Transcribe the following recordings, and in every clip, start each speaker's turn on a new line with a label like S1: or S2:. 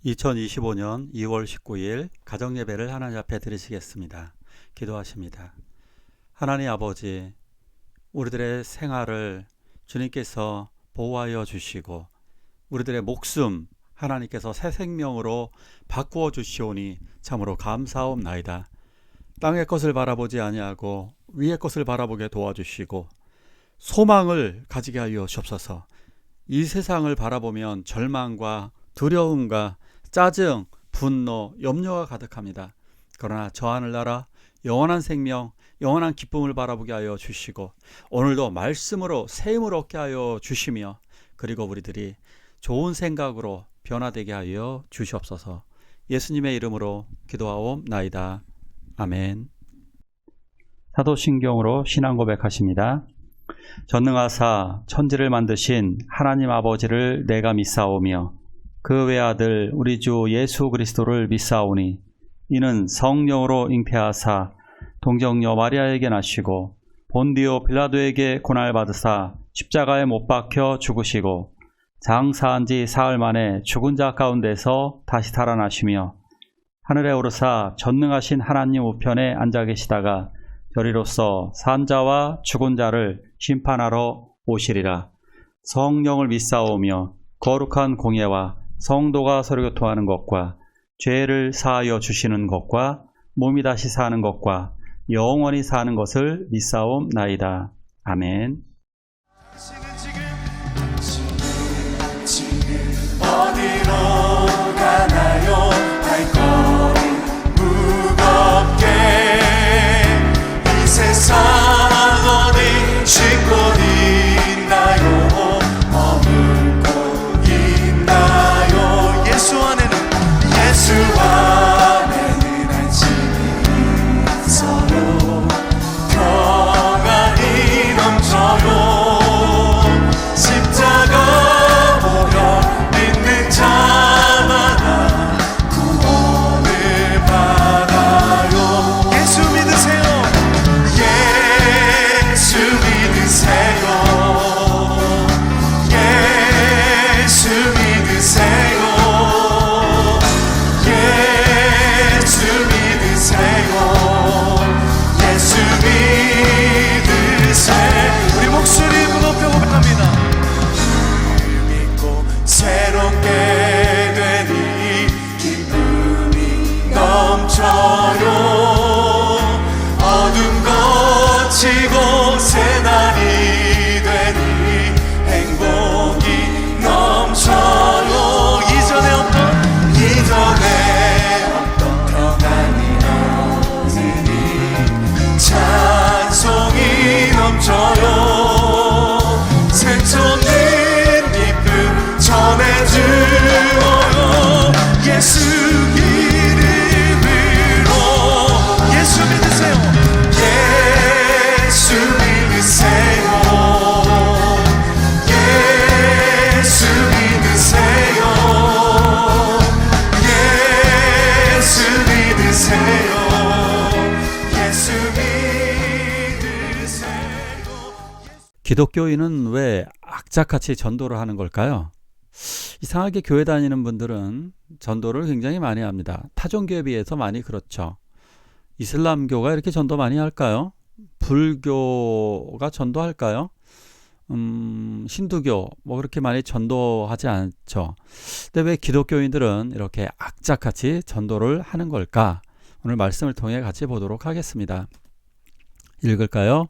S1: 2025년 2월 19일 가정예배를 하나님 앞에 드리시겠습니다. 기도하십니다. 하나님 아버지, 우리들의 생활을 주님께서 보호하여 주시고 우리들의 목숨 하나님께서 새 생명으로 바꾸어 주시오니 참으로 감사옵나이다. 땅의 것을 바라보지 아니하고 위의 것을 바라보게 도와주시고 소망을 가지게 하여 주옵소서. 이 세상을 바라보면 절망과 두려움과 짜증, 분노, 염려가 가득합니다. 그러나 저 하늘나라 영원한 생명, 영원한 기쁨을 바라보게 하여 주시고 오늘도 말씀으로 새 힘을 얻게 하여 주시며 그리고 우리들이 좋은 생각으로 변화되게 하여 주시옵소서. 예수님의 이름으로 기도하옵나이다. 아멘. 사도신경으로 신앙 고백하십니다. 전능하사 천지를 만드신 하나님 아버지를 내가 믿사오며 그 외아들 우리 주 예수 그리스도를 믿사오니 이는 성령으로 잉태하사 동정녀 마리아에게 나시고 본디오 빌라도에게 고난받으사 십자가에 못 박혀 죽으시고 장사한 지 사흘 만에 죽은 자 가운데서 다시 살아나시며 하늘에 오르사 전능하신 하나님 우편에 앉아 계시다가 저리로서 산 자와 죽은 자를 심판하러 오시리라. 성령을 믿사오며 거룩한 공예와 성도가 서로 교통하는 것과 죄를 사하여 주시는 것과 몸이 다시 사는 것과 영원히 사는 것을 믿사옵나이다. 아멘.
S2: 어디로 가나요? 발걸음 무겁게 이 세상 어디 쉴 곳 있나요? 머물 곳 있나요? 예수 안에는 안심이 있어요. 평안이 넘쳐요. 십자가 보며 믿는 자마다 구원을 받아요. 예수 믿으세요. 예수 믿으세요. 예수 믿으세요. 예수 믿으세요. 예수 믿으세요. 우리 목소리 높여 고백합니다. 믿고 새롭게 되니 기쁨이 넘쳐요. 어둠 거치고 새날이 되니 행복이 넘쳐요. 이전에 없던 평안이 넘치니 찬송이 넘쳐요. 색소없는 기쁨 전해주어요. 예수 이름으로. 예수 믿으세요. 예수 믿으세요. 예수 믿으세요. 예수 믿으세요. 예수 믿으세요.
S1: 기독교인은 왜 악착같이 전도를 하는 걸까요? 이상하게 교회 다니는 분들은 전도를 굉장히 많이 합니다. 타종교에 비해서 많이 그렇죠. 이슬람교가 이렇게 전도 많이 할까요? 불교가 전도할까요? 힌두교 그렇게 많이 전도하지 않죠. 근데 왜 기독교인들은 이렇게 악착같이 전도를 하는 걸까? 오늘 말씀을 통해 같이 보도록 하겠습니다. 읽을까요?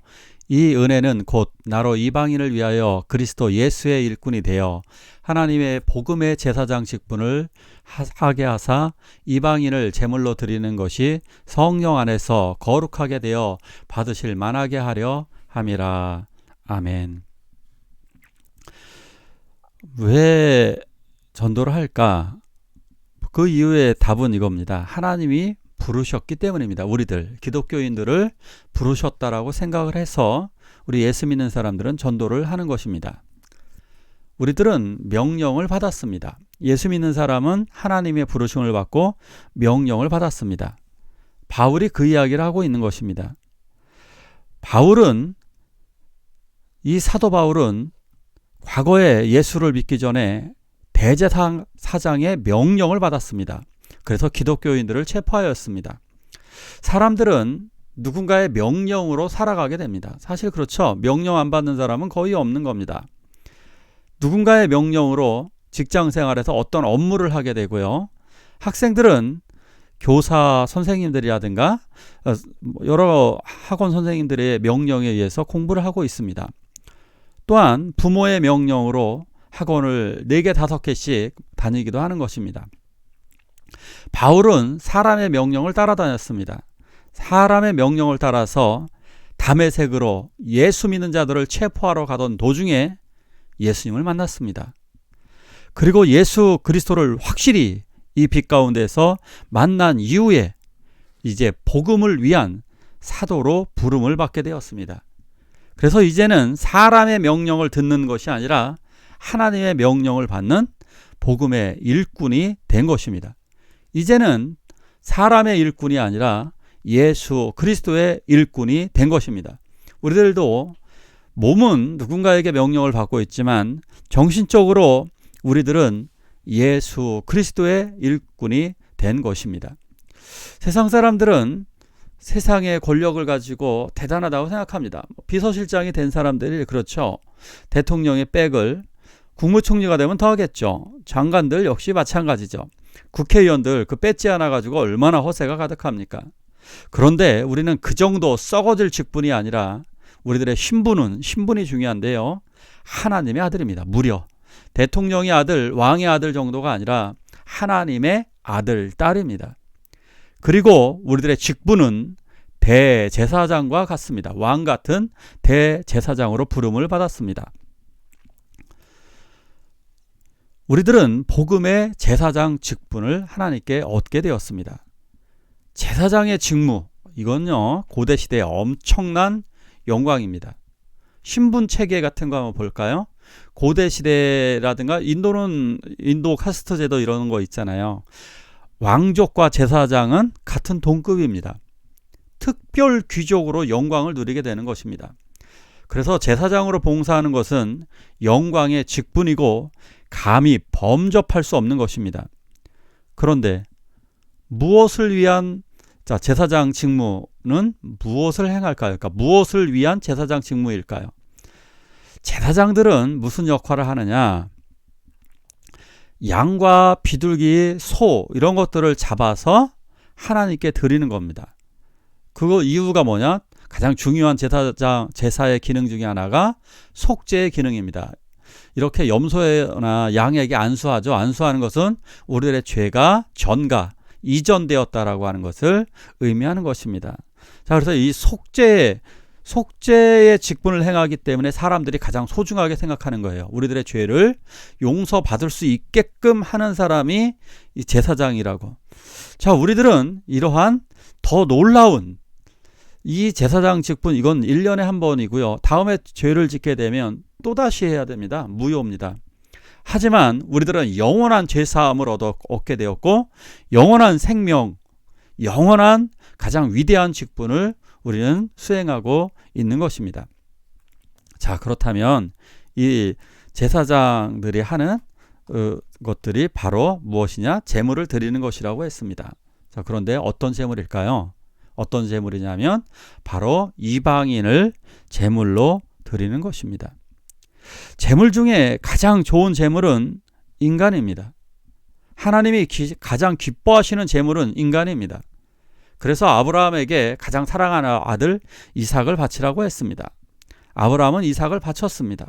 S1: 이 은혜는 곧 나로 이방인을 위하여 그리스도 예수의 일꾼이 되어 하나님의 복음의 제사장 직분을 하게 하사 이방인을 제물로 드리는 것이 성령 안에서 거룩하게 되어 받으실 만하게 하려 함이라. 아멘. 왜 전도를 할까? 그 이유의 답은 이겁니다. 하나님이 부르셨기 때문입니다. 우리들 기독교인들을 부르셨다라고 생각을 해서 우리 예수 믿는 사람들은 전도를 하는 것입니다. 우리들은 명령을 받았습니다. 예수 믿는 사람은 하나님의 부르심을 받고 명령을 받았습니다. 바울이 그 이야기를 하고 있는 것입니다. 이 사도 바울은 과거에 예수를 믿기 전에 대제사장의 명령을 받았습니다. 그래서 기독교인들을 체포하였습니다. 사람들은 누군가의 명령으로 살아가게 됩니다. 사실 그렇죠. 명령 안 받는 사람은 거의 없는 겁니다. 누군가의 명령으로 직장 생활에서 어떤 업무를 하게 되고요. 학생들은 교사 선생님들이라든가 여러 학원 선생님들의 명령에 의해서 공부를 하고 있습니다. 또한 부모의 명령으로 학원을 4개, 5개씩 다니기도 하는 것입니다. 바울은 사람의 명령을 따라다녔습니다. 사람의 명령을 따라서 다메섹으로 예수 믿는 자들을 체포하러 가던 도중에 예수님을 만났습니다. 그리고 예수 그리스도를 확실히 이 빛 가운데서 만난 이후에 이제 복음을 위한 사도로 부름을 받게 되었습니다. 그래서 이제는 사람의 명령을 듣는 것이 아니라 하나님의 명령을 받는 복음의 일꾼이 된 것입니다. 이제는 사람의 일꾼이 아니라 예수 그리스도의 일꾼이 된 것입니다. 우리들도 몸은 누군가에게 명령을 받고 있지만 정신적으로 우리들은 예수 그리스도의 일꾼이 된 것입니다. 세상 사람들은 세상의 권력을 가지고 대단하다고 생각합니다. 비서실장이 된 사람들이 그렇죠. 대통령의 백을 국무총리가 되면 더 하겠죠. 장관들 역시 마찬가지죠. 국회의원들 그 배지 하나 가지고 얼마나 허세가 가득합니까? 그런데 우리는 그 정도 썩어질 직분이 아니라 우리들의 신분이 중요한데요. 하나님의 아들입니다. 무려 대통령의 아들, 왕의 아들 정도가 아니라 하나님의 아들, 딸입니다. 그리고 우리들의 직분은 대제사장과 같습니다. 왕 같은 대제사장으로 부름을 받았습니다. 우리들은 복음의 제사장 직분을 하나님께 얻게 되었습니다. 제사장의 직무, 이건요 고대 시대의 엄청난 영광입니다. 신분 체계 같은 거 한번 볼까요? 고대 시대라든가 인도 카스트 제도 이런 거 있잖아요. 왕족과 제사장은 같은 동급입니다. 특별 귀족으로 영광을 누리게 되는 것입니다. 그래서 제사장으로 봉사하는 것은 영광의 직분이고 감히 범접할 수 없는 것입니다. 그런데 무엇을 위한 제사장 직무는 무엇을 행할까요? 그러니까 무엇을 위한 제사장 직무일까요? 제사장들은 무슨 역할을 하느냐? 양과 비둘기, 소 이런 것들을 잡아서 하나님께 드리는 겁니다. 그 이유가 뭐냐? 가장 중요한 제사의 기능 중에 하나가 속죄의 기능입니다. 이렇게 염소나 양에게 안수하죠. 안수하는 것은 우리들의 죄가 전가, 이전되었다라고 하는 것을 의미하는 것입니다. 자, 그래서 이 속죄의 직분을 행하기 때문에 사람들이 가장 소중하게 생각하는 거예요. 우리들의 죄를 용서받을 수 있게끔 하는 사람이 이 제사장이라고. 자, 우리들은 이러한 더 놀라운 이 제사장 직분, 이건 1년에 한 번이고요. 다음에 죄를 짓게 되면 또다시 해야 됩니다. 무효입니다. 하지만 우리들은 영원한 죄사함을 얻게 되었고 영원한 생명, 영원한 가장 위대한 직분을 우리는 수행하고 있는 것입니다. 자, 그렇다면 이 제사장들이 하는 것들이 바로 무엇이냐? 제물을 드리는 것이라고 했습니다. 자, 그런데 어떤 제물일까요? 어떤 제물이냐면 바로 이방인을 제물로 드리는 것입니다. 제물 중에 가장 좋은 제물은 인간입니다. 하나님이 가장 기뻐하시는 제물은 인간입니다. 그래서 아브라함에게 가장 사랑하는 아들 이삭을 바치라고 했습니다. 아브라함은 이삭을 바쳤습니다.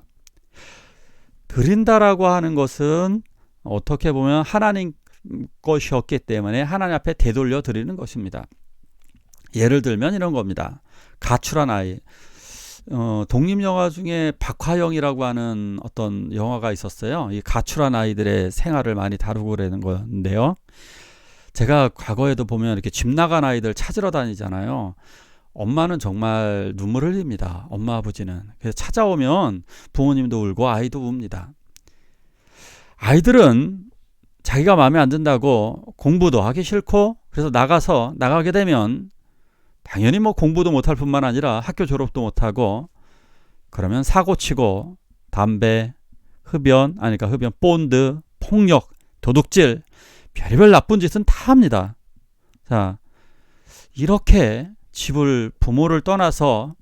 S1: 드린다라고 하는 것은 어떻게 보면 하나님 것이었기 때문에 하나님 앞에 되돌려 드리는 것입니다. 예를 들면 이런 겁니다. 가출한 아이. 독립영화 중에 박화영이라고 하는 어떤 영화가 있었어요. 이 가출한 아이들의 생활을 많이 다루고 그러는 건데요. 제가 과거에도 보면 이렇게 집 나간 아이들 찾으러 다니잖아요. 엄마는 정말 눈물을 흘립니다. 엄마 아버지는. 그래서 찾아오면 부모님도 울고 아이도 웁니다. 아이들은 자기가 마음에 안 든다고 공부도 하기 싫고 그래서 나가게 되면 당연히 공부도 못할 뿐만 아니라 학교 졸업도 못하고 그러면 사고치고 담배, 본드, 폭력, 도둑질, 별의별 나쁜 짓은 다 합니다. 자, 이렇게 부모를 떠나서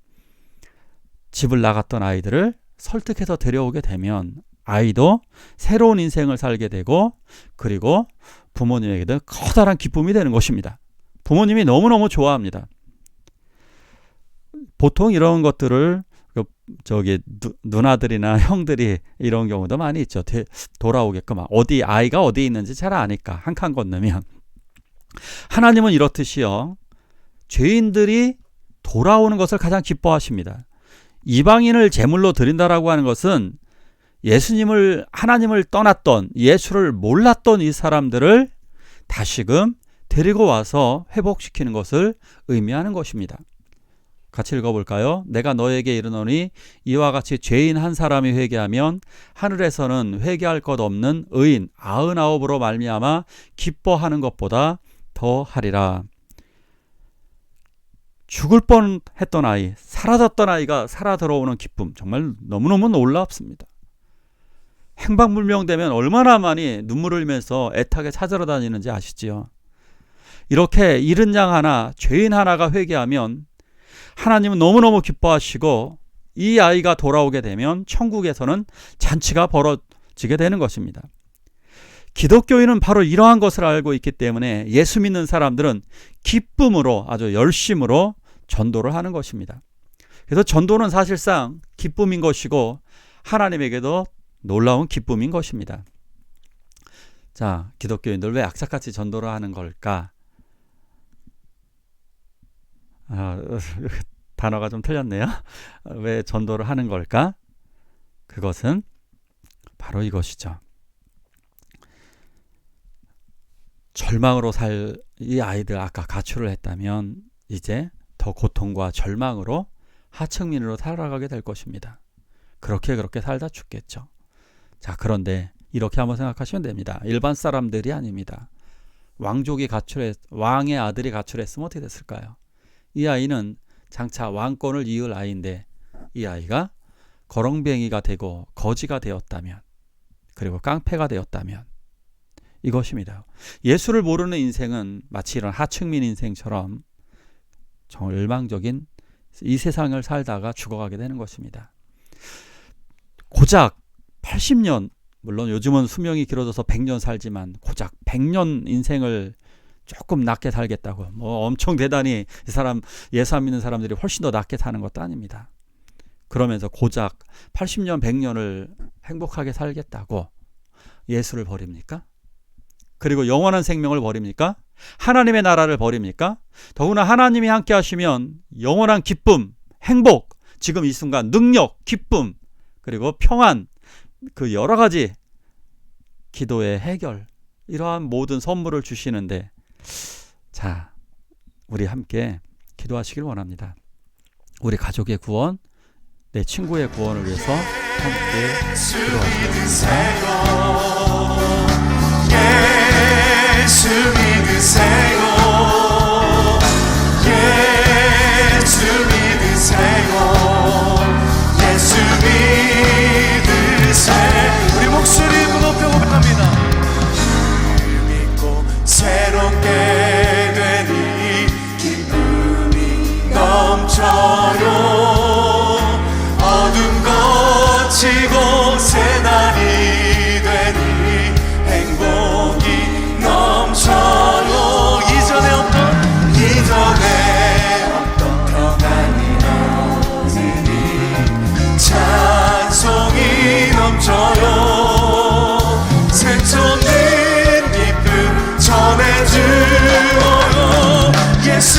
S1: 집을 나갔던 아이들을 설득해서 데려오게 되면 아이도 새로운 인생을 살게 되고, 그리고 부모님에게도 커다란 기쁨이 되는 것입니다. 부모님이 너무너무 좋아합니다. 보통 이런 것들을 누나들이나 형들이 이런 경우도 많이 있죠. 돌아오게끔 아이가 어디 있는지 잘 아니까 한 칸 건너면. 하나님은 이렇듯이요, 죄인들이 돌아오는 것을 가장 기뻐하십니다. 이방인을 제물로 드린다라고 하는 것은 하나님을 떠났던, 예수를 몰랐던 이 사람들을 다시금 데리고 와서 회복시키는 것을 의미하는 것입니다. 같이 읽어볼까요? 내가 너에게 이르노니 이와 같이 죄인 한 사람이 회개하면 하늘에서는 회개할 것 없는 의인 99으로 말미암아 기뻐하는 것보다 더 하리라. 죽을 뻔했던 아이, 사라졌던 아이가 살아 들어오는 기쁨, 정말 너무너무 놀랍습니다. 행방불명되면 얼마나 많이 눈물을 흘리면서 애타게 찾으러 다니는지 아시지요? 이렇게 잃은 양 하나, 죄인 하나가 회개하면 하나님은 너무너무 기뻐하시고, 이 아이가 돌아오게 되면 천국에서는 잔치가 벌어지게 되는 것입니다. 기독교인은 바로 이러한 것을 알고 있기 때문에 예수 믿는 사람들은 기쁨으로, 아주 열심으로 전도를 하는 것입니다. 그래서 전도는 사실상 기쁨인 것이고 하나님에게도 놀라운 기쁨인 것입니다. 자, 기독교인들 왜 악착같이 전도를 하는 걸까? 단어가 좀 틀렸네요. 왜 전도를 하는 걸까? 그것은 바로 이것이죠. 절망으로 살 이 아이들, 아까 가출을 했다면 이제 더 고통과 절망으로 하층민으로 살아가게 될 것입니다. 그렇게 살다 죽겠죠. 자, 그런데 이렇게 한번 생각하시면 됩니다. 일반 사람들이 아닙니다. 왕의 아들이 가출했으면 어떻게 됐을까요? 이 아이는 장차 왕권을 이을 아이인데, 이 아이가 거렁뱅이가 되고 거지가 되었다면, 그리고 깡패가 되었다면, 이것입니다. 예수를 모르는 인생은 마치 이런 하층민 인생처럼 정말 일방적인 이 세상을 살다가 죽어가게 되는 것입니다. 고작 80년, 물론 요즘은 수명이 길어져서 100년 살지만 고작 100년 인생을 조금 낮게 살겠다고, 엄청 대단히 이 사람 예수 안 믿는 사람들이 훨씬 더 낮게 사는 것도 아닙니다. 그러면서 고작 80년 100년을 행복하게 살겠다고 예수를 버립니까? 그리고 영원한 생명을 버립니까? 하나님의 나라를 버립니까? 더구나 하나님이 함께 하시면 영원한 기쁨, 행복, 지금 이 순간 능력, 기쁨, 그리고 평안, 그 여러 가지 기도의 해결, 이러한 모든 선물을 주시는데, 자, 우리 함께 기도하시길 원합니다. 우리 가족의 구원, 내 친구의 구원을 위해서 함께 기도하시겠습니다.
S2: 예수 믿으세요. 예수 믿으세요. 예수 믿으세요. 우리 목소리 높여 고백합니다. 믿고 새롭게 되니 기쁨이 넘쳐요. 어둠 거치고 새날이 되니 행복이 넘쳐요. 이전에 없던 평안이 넘치니 찬송이 넘쳐요. 샘솟는 기쁨 전해주어요. 예수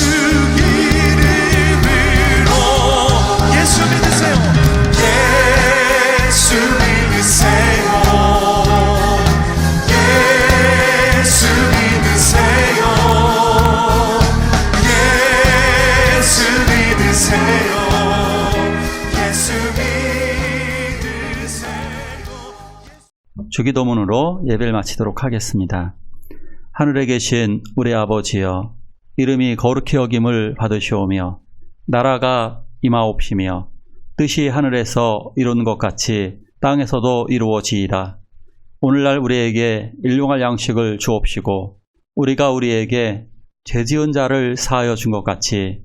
S2: 이름으로. 예수 믿으세요. 예수 믿으세요. 예수 믿으세요. 예수 믿으세요. 예수 믿으세요.
S1: 주기도문으로 예배를 마치도록 하겠습니다. 하늘에 계신 우리 아버지여, 이름이 거룩히 여김을 받으시오며 나라가 임하옵시며 뜻이 하늘에서 이룬 것 같이 땅에서도 이루어지이다. 오늘날 우리에게 일용할 양식을 주옵시고 우리가 우리에게 죄지은 자를 사하여 준 것 같이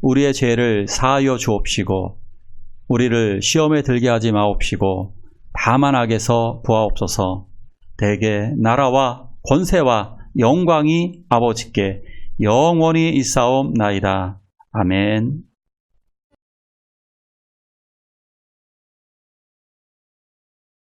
S1: 우리의 죄를 사하여 주옵시고 우리를 시험에 들게 하지 마옵시고 다만 악에서 구하옵소서. 대개 나라와 권세와 영광이 아버지께 영원히 있사옵나이다. 아멘.